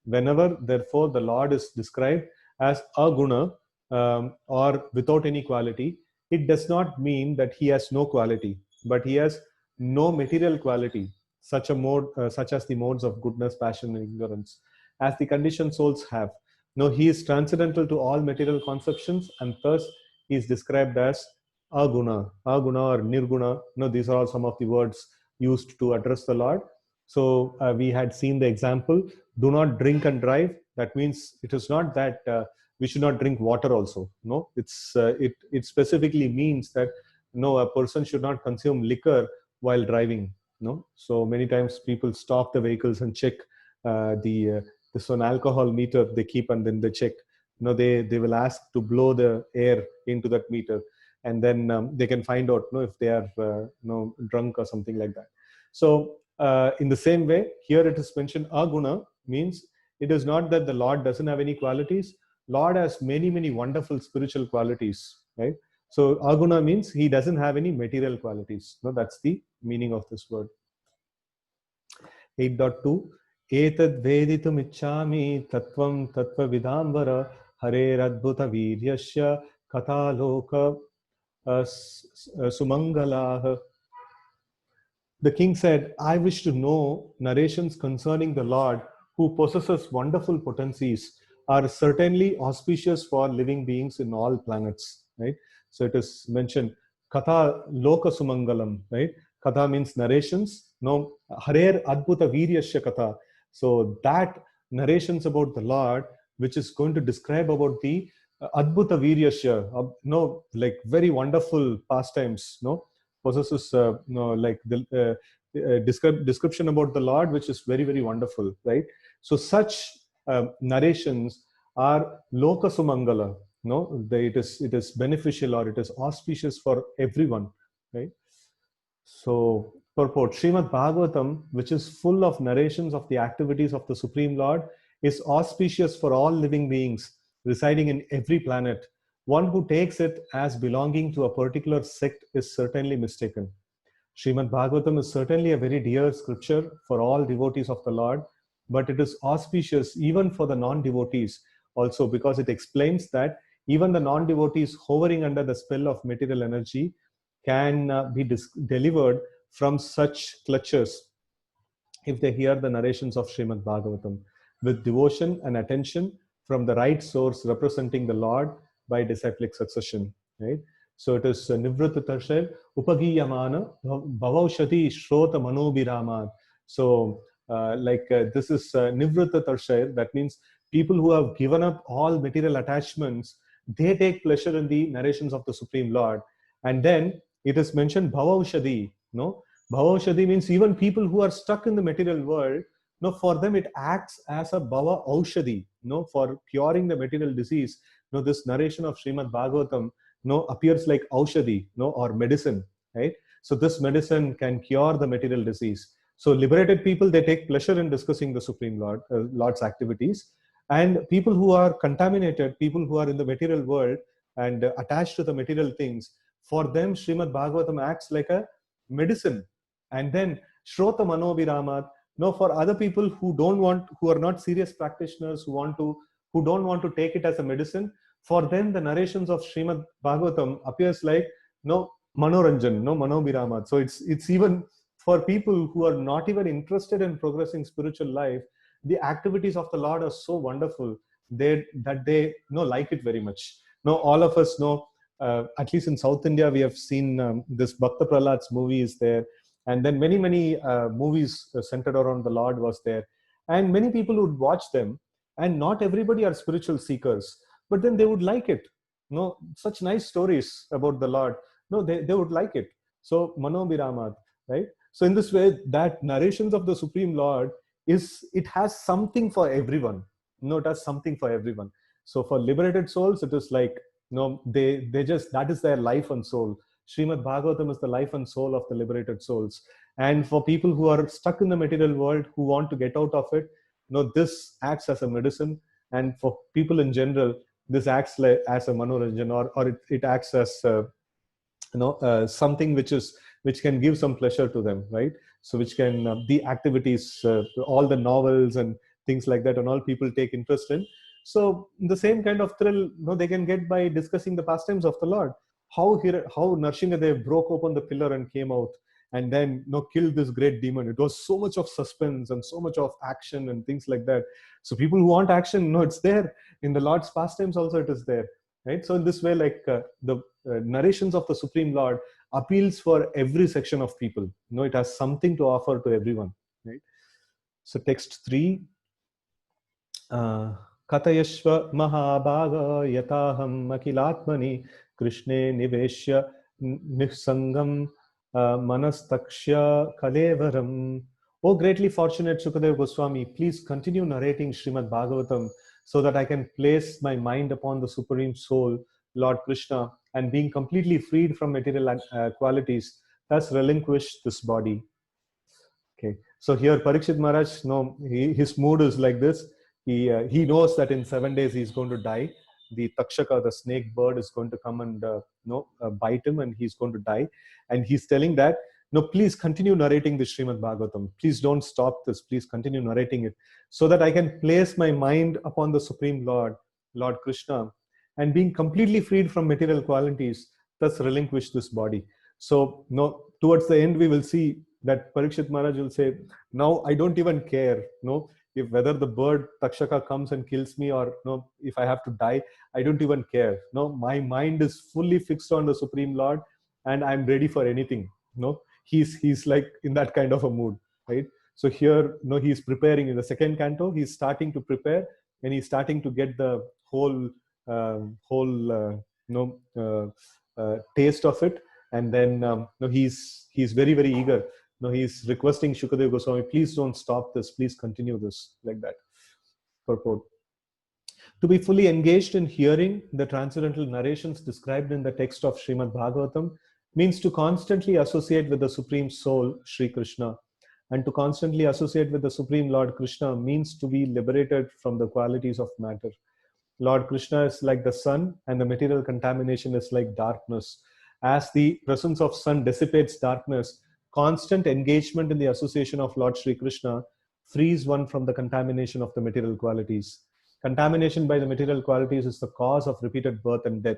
Whenever, therefore, the Lord is described as aguna, or without any quality, it does not mean that he has no quality, but he has no material quality, such as the modes of goodness, passion, and ignorance, as the conditioned souls have. No, he is transcendental to all material conceptions, and thus he is described as aguna, aguna or nirguna. No, these are all some of the words used to address the Lord. So we had seen the example: do not drink and drive. That means it is not that we should not drink water also. No, it specifically means that no, a person should not consume liquor while driving. No, so many times people stop the vehicles and check the this one alcohol meter they keep, and then they check. No, they will ask to blow the air into that meter, and then they can find out no, if they are no, drunk or something like that. So in the same way, here it is mentioned aguna means it is not that the Lord doesn't have any qualities. Lord has many, many wonderful spiritual qualities, right? So aguna means he doesn't have any material qualities. No, that's the meaning of this word. 8.2 Etad veditum ichchami tattvam tattva vidambara harer adbhuta viryasya kataloka sumangalah. The king said, I wish to know narrations concerning the Lord who possesses wonderful potencies are certainly auspicious for living beings in all planets, right? So it is mentioned, Katha Loka Sumangalam, right? Katha means narrations. No, Harer Adbhuta Viryasya Katha. So that narrations about the Lord, which is going to describe about the Adbhuta Viryasya, no, like very wonderful pastimes, no, possesses like the description about the Lord, which is very, very wonderful, right? So such narrations are loka sumangala. No, it is beneficial or it is auspicious for everyone, right? So purport: Srimad Bhagavatam, which is full of narrations of the activities of the Supreme Lord, is auspicious for all living beings residing in every planet. One who takes it as belonging to a particular sect is certainly mistaken. Srimad Bhagavatam is certainly a very dear scripture for all devotees of the Lord, but it is auspicious even for the non-devotees also, because it explains that even the non-devotees hovering under the spell of material energy can be delivered from such clutches if they hear the narrations of Srimad Bhagavatam with devotion and attention from the right source representing the Lord by disciplic succession, right? So it is Nivritta Tarshay Upagiyamana Bhavaushati Shrota Manobiraman. So this is Nivritta Tarshay. That means people who have given up all material attachments, they take pleasure in the narrations of the Supreme Lord. And then it is mentioned Bhavaushadi, no? Bhavaushadi means even people who are stuck in the material world, no, for them it acts as a Bhava Aushadi, no, for curing the material disease. No, this narration of Srimad Bhagavatam, no, appears like Aushadi, no, or medicine, right? So this medicine can cure the material disease. So liberated people, they take pleasure in discussing the Supreme Lord, Lord's activities. And people who are contaminated, people who are in the material world and attached to the material things, for them Srimad Bhagavatam acts like a medicine. And then Shrota Manobiramat, no, for other people who don't want, who are not serious practitioners, who don't want to take it as a medicine, for them the narrations of Srimad Bhagavatam appears like no Manoranjan, no Manobiramat. So it's even for people who are not even interested in progressing spiritual life, the activities of the Lord are so wonderful that they like it very much. No, all of us know, at least in South India, we have seen this Bhakta Prahlad's movie is there. And then many movies centered around the Lord was there. And many people would watch them. And not everybody are spiritual seekers. But then they would like it. No, such nice stories about the Lord. No, they would like it. So Manobiramat, right? So in this way, that narrations of the Supreme Lord it has something for everyone. No, it has something for everyone. So for liberated souls, it is like, they just, that is their life and soul. Srimad Bhagavatam is the life and soul of the liberated souls. And for people who are stuck in the material world, who want to get out of it, this acts as a medicine. And for people in general, this acts like as a manoranjan, or it acts as something which can give some pleasure to them, right? So which can the activities, all the novels and things like that, and all people take interest in. So the same kind of thrill, they can get by discussing the pastimes of the Lord. How Narsinghadev broke open the pillar and came out, and then killed this great demon. It was so much of suspense and so much of action and things like that. So people who want action, it's there in the Lord's pastimes also. It is there, right? So in this way, like the narrations of the Supreme Lord appeals for every section of people. It has something to offer to everyone, right? So text 3. Katayashva mahabhaga yataham akilatmani krishne niveshya nihsangam manastakshya kalevaram. O greatly fortunate Shukadeva Goswami, please continue narrating Srimad Bhagavatam so that I can place my mind upon the Supreme Soul, Lord Krishna, and being completely freed from material qualities, thus relinquish this body. Okay, so here Parikshit Maharaj, his mood is like this. He knows that in 7 days he's going to die. The Takshaka, the snake bird, is going to come and bite him, and he's going to die. And he's telling that, please continue narrating the Srimad Bhagavatam. Please don't stop this. Please continue narrating it so that I can place my mind upon the Supreme Lord, Lord Krishna, and being completely freed from material qualities, thus relinquish this body. So towards the end, we will see that Parikshit Maharaj will say, now I don't even care, if whether the bird Takshaka comes and kills me, or if I have to die, I don't even care. My mind is fully fixed on the Supreme Lord, and I'm ready for anything. He's like in that kind of a mood, right? So here, he's preparing in the second canto. He's starting to prepare, and he's starting to get the whole taste of it. And then he's very, very eager. He's requesting Shukadeva Goswami, please don't stop this, please continue this, like that. Purport. To be fully engaged in hearing the transcendental narrations described in the text of Srimad Bhagavatam means to constantly associate with the Supreme Soul, Sri Krishna. And to constantly associate with the Supreme Lord Krishna means to be liberated from the qualities of matter. Lord Krishna is like the sun, and the material contamination is like darkness. As the presence of sun dissipates darkness, constant engagement in the association of Lord Sri Krishna frees one from the contamination of the material qualities. Contamination by the material qualities is the cause of repeated birth and death,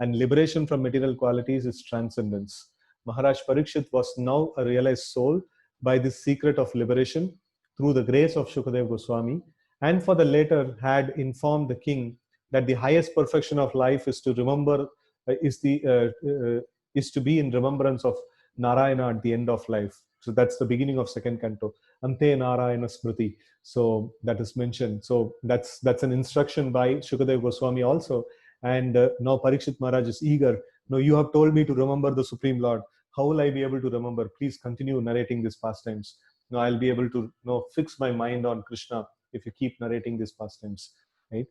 and liberation from material qualities is transcendence. Maharaj Parikshit was now a realized soul by this secret of liberation through the grace of Shukadeva Goswami, and for the later had informed the king that the highest perfection of life is to remember, is to be in remembrance of Narayana at the end of life. So that's the beginning of second canto. Ante Narayana Smriti. So that is mentioned. So that's an instruction by Shukadeva Goswami also. And now Parikshit Maharaj is eager. No, you have told me to remember the Supreme Lord. How will I be able to remember? Please continue narrating these pastimes. Now I'll be able to fix my mind on Krishna if you keep narrating these pastimes. Right?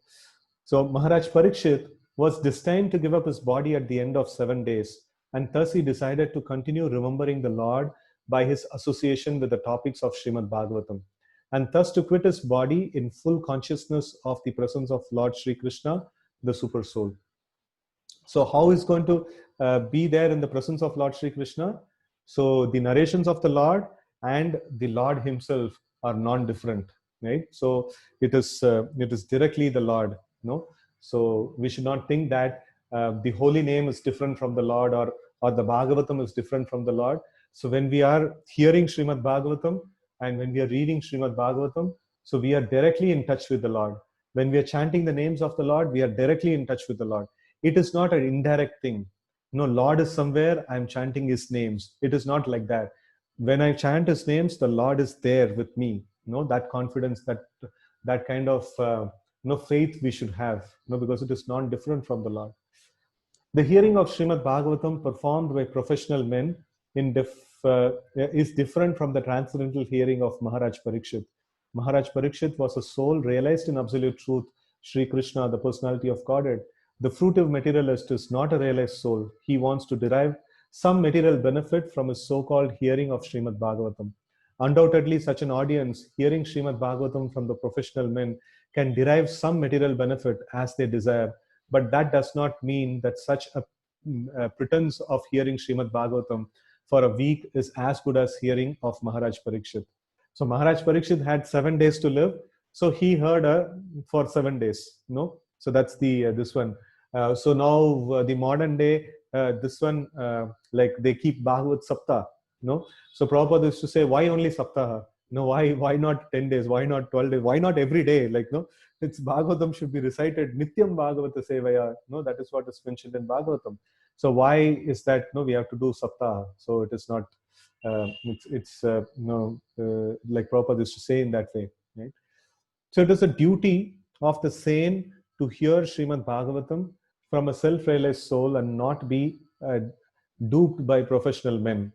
So Maharaj Parikshit was destined to give up his body at the end of 7 days. And thus he decided to continue remembering the Lord by his association with the topics of Srimad Bhagavatam, and thus to quit his body in full consciousness of the presence of Lord Sri Krishna, the Super Soul. So how is going to be there in the presence of Lord Sri Krishna? So the narrations of the Lord and the Lord himself are non-different, right? So it is directly the Lord. So we should not think that the holy name is different from the Lord, or the Bhagavatam is different from the Lord. So when we are hearing Srimad Bhagavatam and when we are reading Srimad Bhagavatam, so we are directly in touch with the Lord. When we are chanting the names of the Lord, we are directly in touch with the Lord. It is not an indirect thing. Lord is somewhere, I'm chanting his names. It is not like that. When I chant his names, the Lord is there with me. That confidence, that kind of faith we should have, because it is not different from the Lord. The hearing of Srimad Bhagavatam performed by professional men is different from the transcendental hearing of Maharaj Parikshit. Maharaj Parikshit was a soul realized in absolute truth, Sri Krishna, the personality of Godhead. The fruitive materialist is not a realized soul. He wants to derive some material benefit from his so-called hearing of Srimad Bhagavatam. Undoubtedly, such an audience hearing Srimad Bhagavatam from the professional men can derive some material benefit as they desire, but that does not mean that such a pretense of hearing Srimad Bhagavatam for a week is as good as hearing of Maharaj Parikshit. So Maharaj Parikshit had 7 days to live. So he heard her for 7 days. No, so that's the this one. So now the modern day, this one, like they keep Bhagavad Saptah. No, so Prabhupada used to say, why only Saptaha? No, why not 10 days? Why not 12 days? Why not every day? Like, no, it's Bhagavatam should be recited Nityam Bhagavata Sevaya. No, that is what is mentioned in Bhagavatam. So why is that? No, we have to do Saptaha. So it is not, like Prabhupada used to say in that way. Right? So it is a duty of the sane to hear Srimad Bhagavatam from a self-realized soul and not be duped by professional men.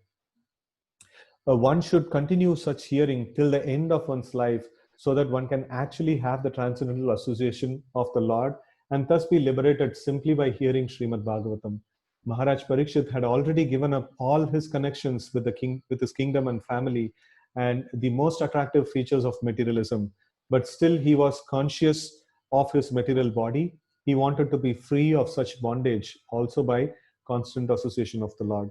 One should continue such hearing till the end of one's life so that one can actually have the transcendental association of the Lord and thus be liberated simply by hearing Srimad Bhagavatam. Maharaj Parikshit had already given up all his connections with the king, with his kingdom and family, and the most attractive features of materialism. But still, he was conscious of his material body. He wanted to be free of such bondage also by constant association of the Lord.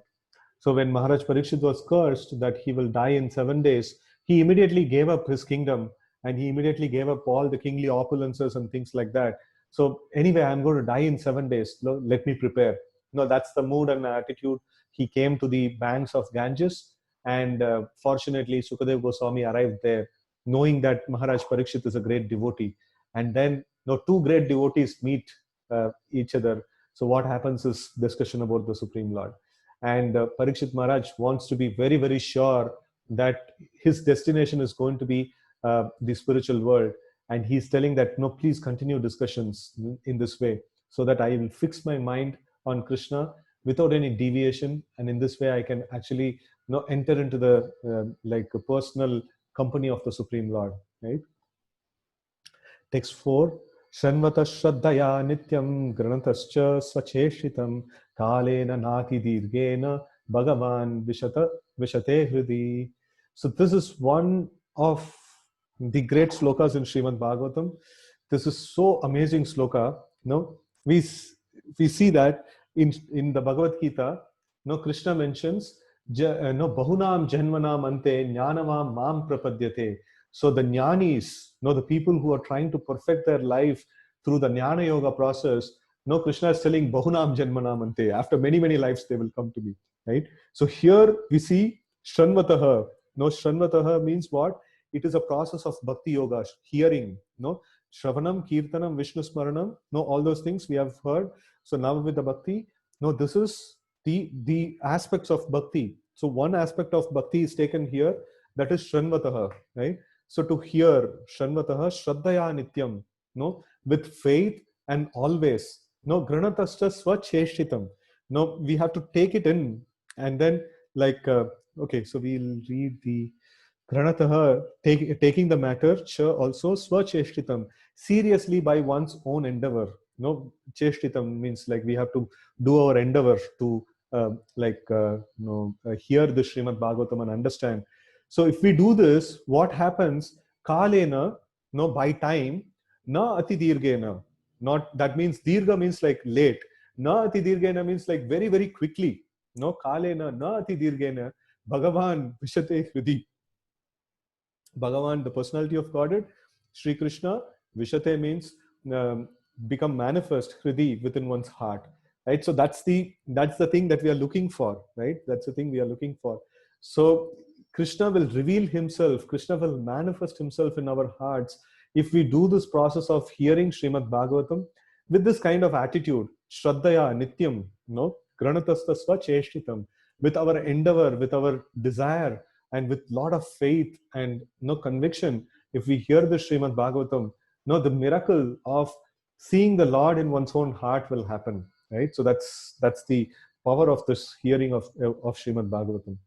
So when Maharaj Parikshit was cursed that he will die in 7 days, he immediately gave up his kingdom and he immediately gave up all the kingly opulences and things like that. So anyway, I'm going to die in 7 days. Let me prepare. No, that's the mood and attitude. He came to the banks of Ganges, and fortunately, Sukadev Goswami arrived there, knowing that Maharaj Parikshit is a great devotee. And then, two great devotees meet each other. So what happens is discussion about the Supreme Lord. And Parikshit Maharaj wants to be very, very sure that his destination is going to be the spiritual world. And he's telling that, no, please continue discussions in this way so that I will fix my mind on Krishna without any deviation. And in this way, I can actually enter into the like a personal company of the Supreme Lord. Right? Text 4. Shanvata Shraddhaya Nityam Granatascha Swacheshitam Kalena Nati Dirgena Bhagavan Vishate Hridi. So this is one of the great slokas in Srimad Bhagavatam. This is so amazing sloka. We see that in the Bhagavad Gita, Krishna mentions Bahunam Janmanam Ante Jnanamam Mam Prapadyate. So the jnanis, the people who are trying to perfect their life through the jnana yoga process, Krishna is telling Bahunam Janmanam Ante. After many, many lives, they will come to me. Right? So here we see Shranvataha. Shranvataha means what? It is a process of bhakti yoga, hearing. Shravanam, Kirtanam, Vishnu Smaranam. All those things we have heard. So now with the bhakti, this is the aspects of bhakti. So one aspect of bhakti is taken here, that is Shranvataha, right? So to hear Shranvataha, Shraddhaya Nityam, with faith and always, Granatascha Swacheshtitam. We have to take it in and then okay, so we'll read the Granataha, taking the matter, also Swacheshtitam, seriously by one's own endeavor. Cheshtitam means like we have to do our endeavor to hear the Srimad Bhagavatam and understand. So if we do this, what happens? Kalena, by time, na ati dirgena. Not that means dirga means like late. Na ati dirgena means like very, very quickly. Kalena, na ati dirgena. Bhagavan Vishate Hridi. Bhagavan, the personality of Godhead, Sri Krishna, Vishate means become manifest, Hridi, within one's heart. Right? So that's the thing that we are looking for, right? That's the thing we are looking for. So Krishna will reveal himself, Krishna will manifest himself in our hearts if we do this process of hearing Srimad Bhagavatam with this kind of attitude, Shraddhaya Nityam, Granatastha Swacheshtitam, with our endeavor, with our desire, and with lot of faith and conviction. If we hear the Srimad Bhagavatam, the miracle of seeing the Lord in one's own heart will happen, right? So that's the power of this hearing of Srimad Bhagavatam.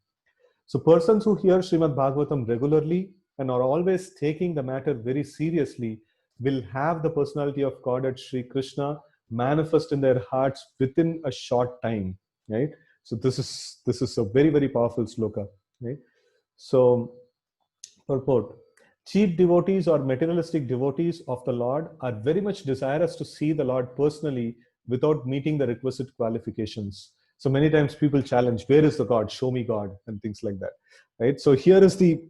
So persons who hear Srimad Bhagavatam regularly and are always taking the matter very seriously will have the personality of God at Sri Krishna manifest in their hearts within a short time, right? So this is a very, very powerful sloka, right? So, purport. Cheap devotees or materialistic devotees of the Lord are very much desirous to see the Lord personally without meeting the requisite qualifications. So many times people challenge, where is the God? Show me God, and things like that. Right? So here is the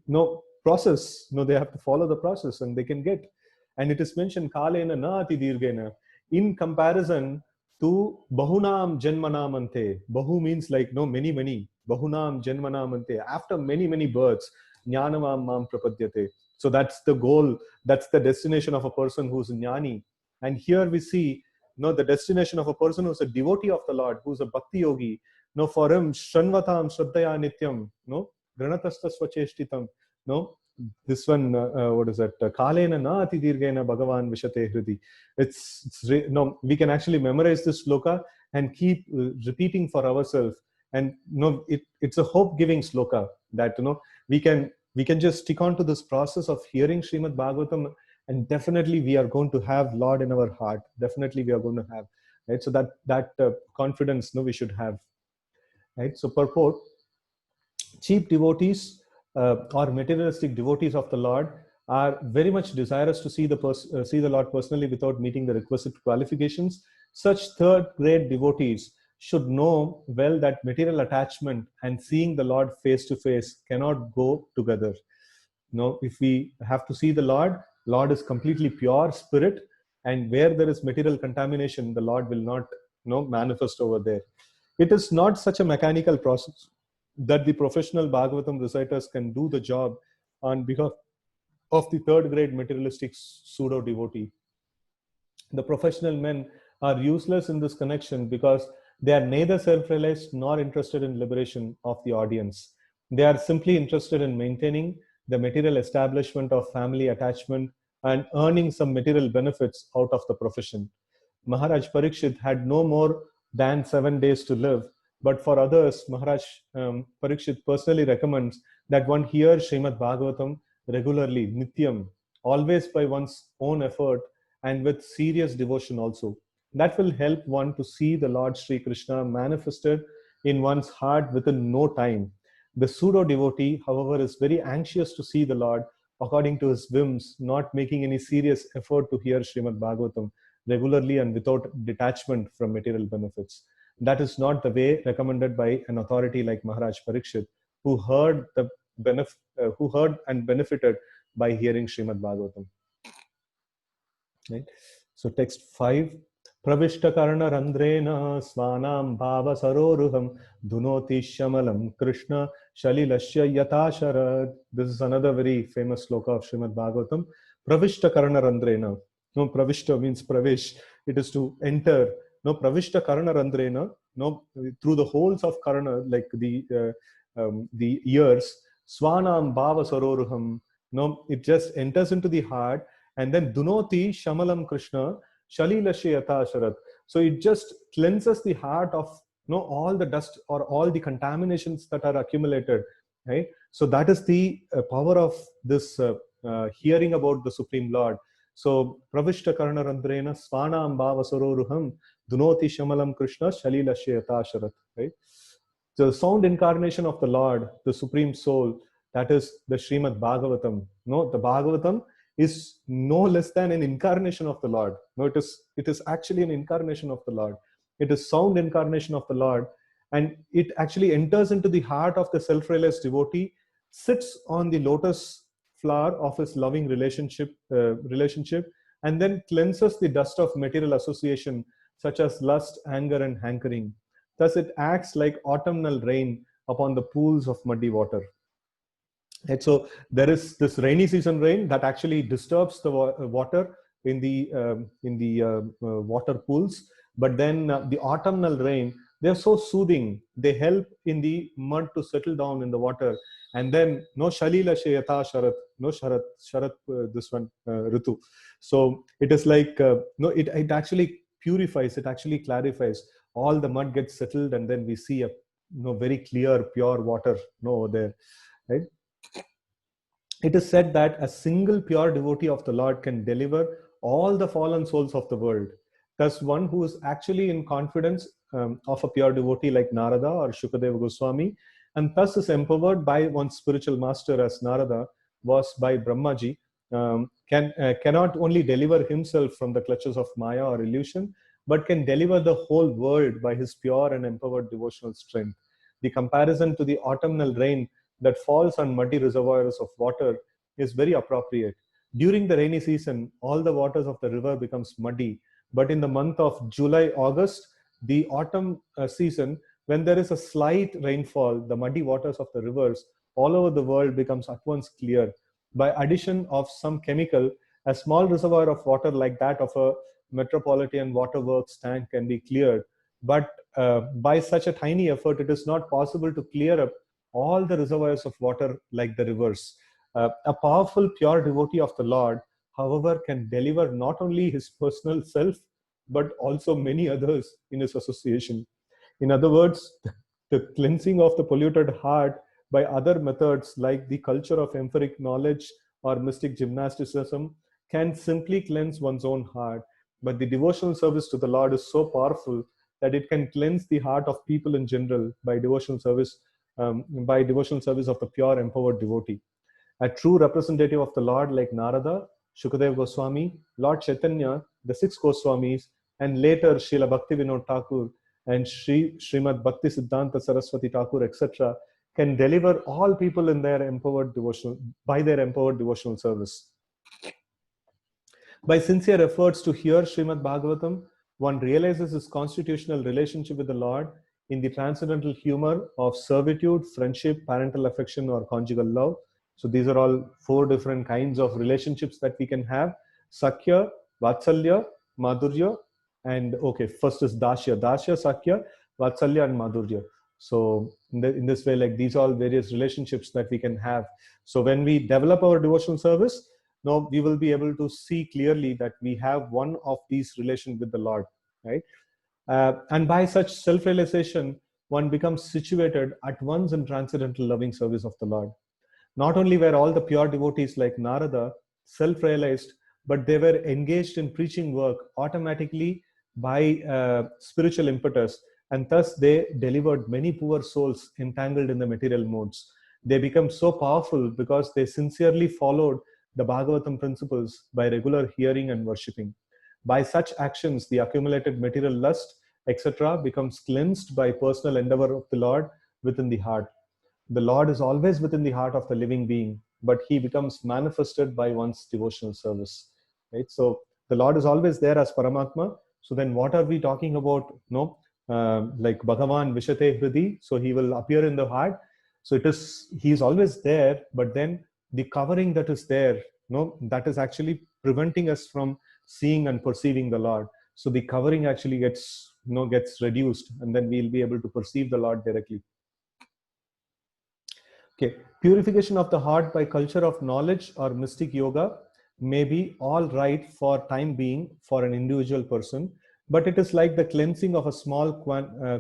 process. They have to follow the process and they can get. And it is mentioned kalena na ati dirghena in comparison to bahunam janmanamante. Bahu means like no many many. Bahunam janmanamante. After many many births, jnanamam mam prapadyate. So that's the goal. That's the destination of a person who's jnani. And here we see no the destination of a person who's a devotee of the Lord, who's a bhakti yogi. No, for him, shranvatam shraddhaya nityam. No, granatasta swacheshtitam. No, this one, what is that? Kalena na ati dirghena bhagavan vishate hridi. No, we can actually memorize this sloka and keep repeating for ourselves. And no, it's a hope-giving sloka that we can just stick on to this process of hearing Srimad Bhagavatam, and definitely we are going to have Lord in our heart. Definitely we are going to have, right? So that confidence, no, we should have, right? So purport: cheap devotees or materialistic devotees of the Lord are very much desirous to see the Lord personally without meeting the requisite qualifications. Such third-grade devotees should know well that material attachment and seeing the Lord face to face cannot go together. No, if we have to see the Lord is completely pure spirit, and where there is material contamination, the Lord will not manifest over there. It is not such a mechanical process that the professional Bhagavatam reciters can do the job on behalf of the third grade materialistic pseudo devotee. The professional men are useless in this connection because they are neither self-realized nor interested in liberation of the audience. They are simply interested in maintaining the material establishment of family attachment and earning some material benefits out of the profession. Maharaj Parikshit had no more than 7 days to live, but for others, Maharaj Parikshit personally recommends that one hear Srimad Bhagavatam regularly, nityam, always by one's own effort and with serious devotion also. That will help one to see the Lord Sri Krishna manifested in one's heart within no time. The pseudo devotee, however, is very anxious to see the Lord according to his whims, not making any serious effort to hear Srimad Bhagavatam regularly and without detachment from material benefits. That is not the way recommended by an authority like Maharaj Parikshit, who heard who heard and benefited by hearing Srimad Bhagavatam. Right? So text 5. Pravishta karna randrena svanam bhava saroruham dunoti shamalam Krishna shalilasya yatasharad. This is another very famous sloka of Srimad Bhagavatam. Pravishta karna randrena. No, pravishta means pravesh. It is to enter. No, pravishta karna randrena. No, through the holes of karna, like the ears. Svanam bhava saroruham. No, it just enters into the heart, and then dunoti shamalam Krishna shalilasya sharat. So it just cleanses the heart of all the dust or all the contaminations that are accumulated, right? So that is the power of this hearing about the Supreme Lord. So pravishta karna randrena svanam bhava saroruham dunoti shamalam Krishna shalilasya sharat, right? The sound incarnation of the Lord, the Supreme Soul, that is the Srimad Bhagavatam. No, the Bhagavatam is no less than an incarnation of the Lord. No, it is actually an incarnation of the Lord. It is sound incarnation of the Lord, and it actually enters into the heart of the self-realized devotee, sits on the lotus flower of his loving relationship, and then cleanses the dust of material association, such as lust, anger, and hankering. Thus, it acts like autumnal rain upon the pools of muddy water. And so there is this rainy season rain that actually disturbs the water in the water pools. But then the autumnal rain, they're so soothing. They help in the mud to settle down in the water. And then no shalila shayata sharat, no sharat this one ritu. So it is like it actually purifies. It actually clarifies. All the mud gets settled, and then we see a very clear, pure water over there, right? It is said that a single pure devotee of the Lord can deliver all the fallen souls of the world. Thus, one who is actually in confidence of a pure devotee like Narada or Shukadeva Goswami, and thus is empowered by one's spiritual master as Narada was by Brahmaji, cannot only deliver himself from the clutches of Maya or illusion, but can deliver the whole world by his pure and empowered devotional strength. The comparison to the autumnal rain that falls on muddy reservoirs of water is very appropriate. During the rainy season, all the waters of the river becomes muddy. But in the month of July, August, the autumn season, when there is a slight rainfall, the muddy waters of the rivers all over the world becomes at once clear. By addition of some chemical, a small reservoir of water like that of a metropolitan waterworks tank can be cleared. But by such a tiny effort, it is not possible to clear up all the reservoirs of water like the rivers. A powerful, pure devotee of the Lord, however, can deliver not only his personal self, but also many others in his association. In other words, the cleansing of the polluted heart by other methods like the culture of empiric knowledge or mystic gymnasticism can simply cleanse one's own heart. But the devotional service to the Lord is so powerful that it can cleanse the heart of people in general by devotional service of the pure, empowered devotee. A true representative of the Lord like Narada, Shukadev Goswami, Lord Chaitanya, the six Goswamis, and later Srila Bhaktivinoda Thakur and Srimad Bhakti Siddhanta Saraswati Thakur, etc., can deliver all people in their empowered devotional by their empowered devotional service. By sincere efforts to hear Srimad Bhagavatam, one realizes his constitutional relationship with the Lord in the transcendental humor of servitude, friendship, parental affection, or conjugal love. So these are all four different kinds of relationships that we can have: Sakya, Vatsalya, Madhurya, and okay, first is Dashya. Dashya, Sakya, Vatsalya, and Madhurya. So in this way, like these are all various relationships that we can have. So when we develop our devotional service, now we will be able to see clearly that we have one of these relations with the Lord, right? And by such self-realization, one becomes situated at once in transcendental loving service of the Lord. Not only were all the pure devotees like Narada self-realized, but they were engaged in preaching work automatically by spiritual impetus, and thus they delivered many poor souls entangled in the material modes. They become so powerful because they sincerely followed the Bhagavatam principles by regular hearing and worshipping. By such actions, the accumulated material lust, etc., becomes cleansed by personal endeavor of the Lord within the heart. The Lord is always within the heart of the living being, but he becomes manifested by one's devotional service. Right? So the Lord is always there as Paramatma. So then what are we talking about? No, like Bhagavan Vishate Hridi. So he will appear in the heart. So he is always there, but then the covering that is there, no, that is actually preventing us from seeing and perceiving the Lord. So the covering actually gets reduced, and then we'll be able to perceive the Lord directly. Okay, purification of the heart by culture of knowledge or mystic yoga may be all right for time being for an individual person, but it is like the cleansing of a small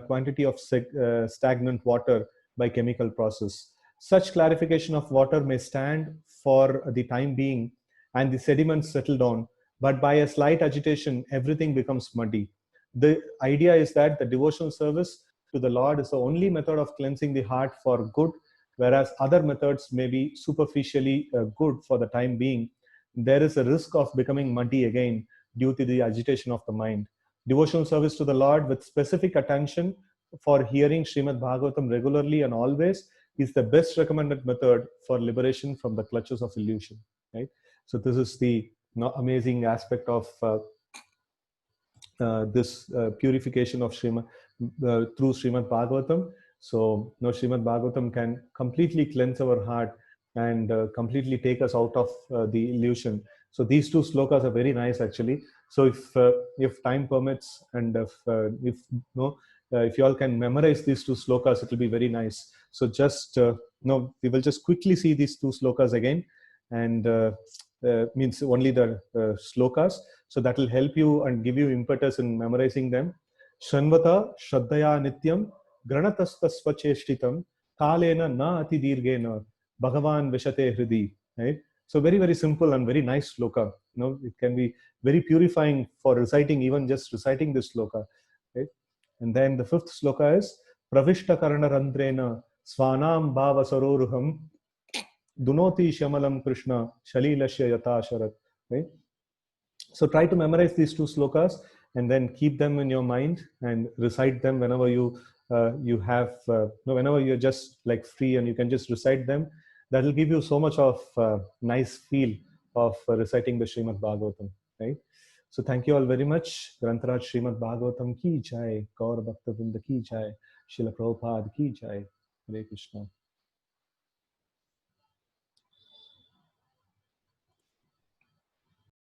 quantity of stagnant water by chemical process. Such clarification of water may stand for the time being and the sediments settle down, but by a slight agitation, everything becomes muddy. The idea is that the devotional service to the Lord is the only method of cleansing the heart for good, whereas other methods may be superficially good for the time being. There is a risk of becoming muddy again due to the agitation of the mind. Devotional service to the Lord with specific attention for hearing Srimad Bhagavatam regularly and always is the best recommended method for liberation from the clutches of illusion. Right? So this is the amazing aspect of this purification of Srimad through Srimad Bhagavatam. So now Srimad Bhagavatam can completely cleanse our heart and completely take us out of the illusion. So these two slokas are very nice actually. So if time permits and if you all can memorize these two slokas, it will be very nice. So just we will just quickly see these two slokas again, and means only the slokas. So that will help you and give you impetus in memorizing them. Shanvata Shraddhaya Nityam Granatastasva Cheshtitam Kalena Na Ati Dirgena Bhagavan Vishate Hridi. Right? So very, very simple and very nice sloka. It can be very purifying for reciting, even just reciting this sloka. Right? And then the fifth sloka is Pravishta Karana Randrena Swanam Bhava Saroruham Dunoti Shamalam Krishna Shalilasya Yata Sharat. Right? So try to memorize these two slokas and then keep them in your mind and recite them whenever whenever you're just like free and you can just recite them. That will give you so much of nice feel of reciting the Srimad Bhagavatam, right? So thank you all very much. Grantaraj Srimad Bhagavatam ki jai, Gaur Bhakta Vrinda ki jai, Srila Prabhupada ki jai. Hare Krishna.